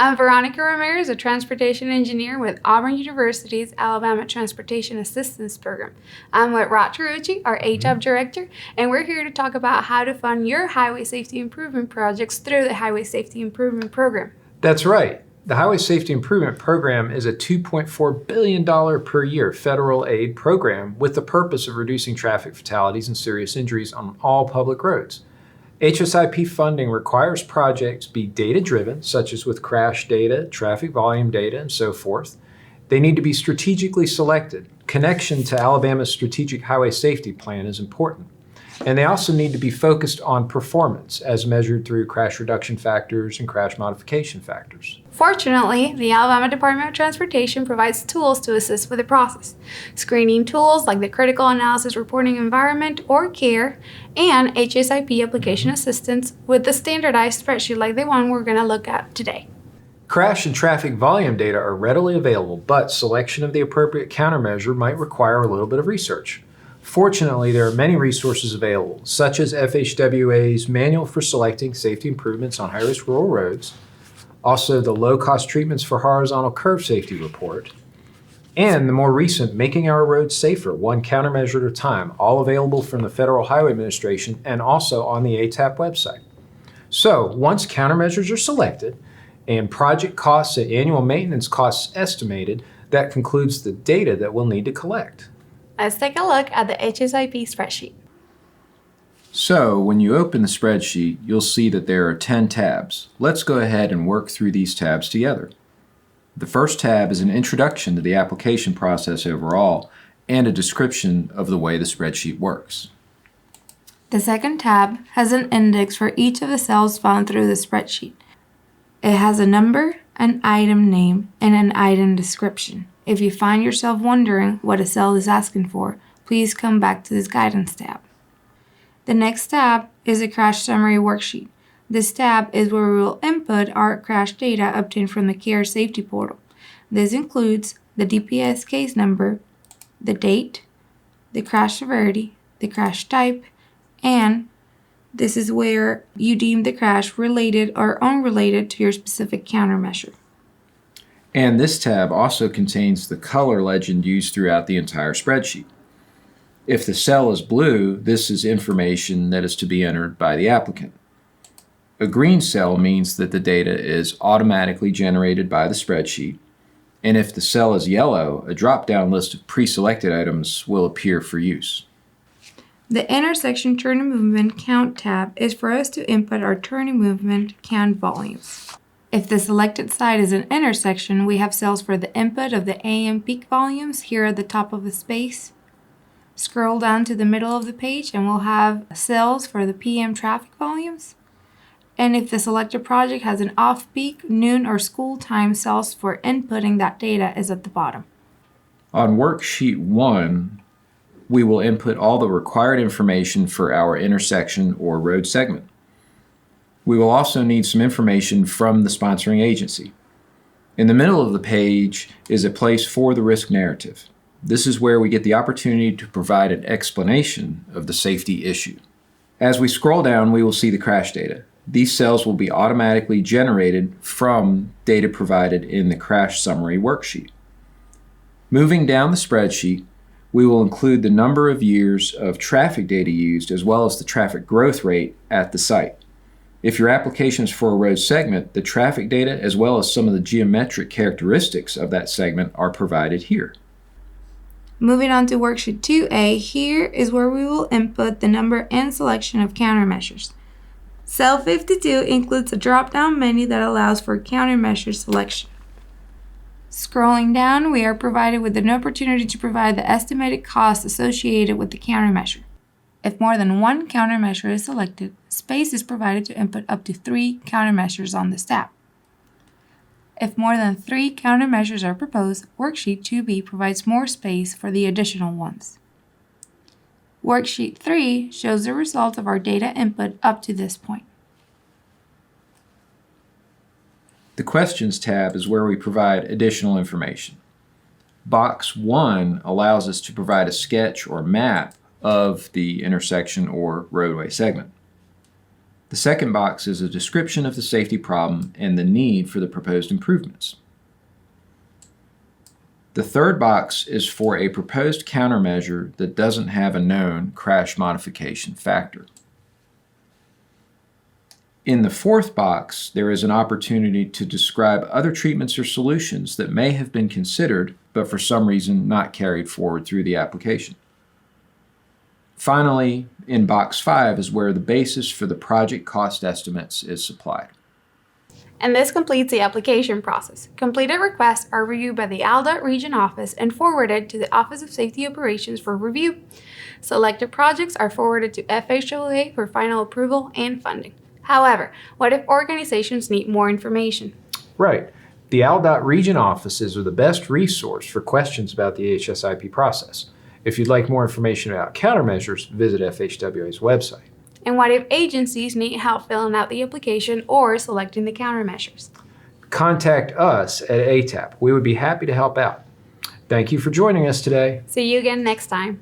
I'm Veronica Ramirez, a transportation engineer with Auburn University's Alabama Transportation Assistance Program. I'm with Rod Tarucci, our HSIP director, and we're here to talk about how to fund your highway safety improvement projects through the Highway Safety Improvement Program. That's right. The Highway Safety Improvement Program is a $2.4 billion per year federal aid program with the purpose of reducing traffic fatalities and serious injuries on all public roads. HSIP funding requires projects be data-driven, such as with crash data, traffic volume data, and so forth. They need to be strategically selected. Connection to Alabama's Strategic Highway Safety Plan is important. And they also need to be focused on performance as measured through crash reduction factors and crash modification factors. Fortunately, the Alabama Department of Transportation provides tools to assist with the process. Screening tools like the Critical Analysis Reporting Environment, or CARE, and HSIP application assistance with the standardized spreadsheet like the one we're going to look at today. Crash and traffic volume data are readily available, but selection of the appropriate countermeasure might require a little bit of research. Fortunately, there are many resources available, such as FHWA's Manual for Selecting Safety Improvements on High-Risk Rural Roads, also the Low-Cost Treatments for Horizontal Curve Safety Report, and the more recent Making Our Roads Safer, One Countermeasure at a Time, all available from the Federal Highway Administration and also on the ATAP website. So, once countermeasures are selected and project costs and annual maintenance costs estimated, that concludes the data that we'll need to collect. Let's take a look at the HSIP spreadsheet. So, when you open the spreadsheet, you'll see that there are 10 tabs. Let's go ahead and work through these tabs together. The first tab is an introduction to the application process overall and a description of the way the spreadsheet works. The second tab has an index for each of the cells found through the spreadsheet. It has a number, an item name, and an item description. If you find yourself wondering what a cell is asking for, please come back to this guidance tab. The next tab is a crash summary worksheet. This tab is where we will input our crash data obtained from the CARE Safety Portal. This includes the DPS case number, the date, the crash severity, the crash type, and this is where you deem the crash related or unrelated to your specific countermeasure. And this tab also contains the color legend used throughout the entire spreadsheet. If the cell is blue, this is information that is to be entered by the applicant. A green cell means that the data is automatically generated by the spreadsheet, and if the cell is yellow, a drop-down list of pre-selected items will appear for use. The intersection turning movement count tab is for us to input our turning movement count volumes. If the selected site is an intersection, we have cells for the input of the AM peak volumes here at the top of the space. Scroll down to the middle of the page and we'll have cells for the PM traffic volumes. And if the selected project has an off-peak, noon, or school time, cells for inputting that data is at the bottom. On worksheet 1, we will input all the required information for our intersection or road segment. We will also need some information from the sponsoring agency. In the middle of the page is a place for the risk narrative. This is where we get the opportunity to provide an explanation of the safety issue. As we scroll down, we will see the crash data. These cells will be automatically generated from data provided in the crash summary worksheet. Moving down the spreadsheet, we will include the number of years of traffic data used as well as the traffic growth rate at the site. If your application is for a road segment, the traffic data as well as some of the geometric characteristics of that segment are provided here. Moving on to worksheet 2A, here is where we will input the number and selection of countermeasures. Cell 52 includes a drop-down menu that allows for countermeasure selection. Scrolling down, we are provided with an opportunity to provide the estimated cost associated with the countermeasure. If more than one countermeasure is selected, space is provided to input up to 3 countermeasures on this tab. If more than 3 countermeasures are proposed, worksheet 2B provides more space for the additional ones. Worksheet 3 shows the result of our data input up to this point. The Questions tab is where we provide additional information. Box 1 allows us to provide a sketch or map of the intersection or roadway segment. The second box is a description of the safety problem and the need for the proposed improvements. The third box is for a proposed countermeasure that doesn't have a known crash modification factor. In the fourth box, there is an opportunity to describe other treatments or solutions that may have been considered, but for some reason not carried forward through the application. Finally, in box 5 is where the basis for the project cost estimates is supplied. And this completes the application process. Completed requests are reviewed by the ALDOT Region Office and forwarded to the Office of Safety Operations for review. Selected projects are forwarded to FHWA for final approval and funding. However, what if organizations need more information? Right. The ALDOT region offices are the best resource for questions about the HSIP process. If you'd like more information about countermeasures, visit FHWA's website. And what if agencies need help filling out the application or selecting the countermeasures? Contact us at ATAP. We would be happy to help out. Thank you for joining us today. See you again next time.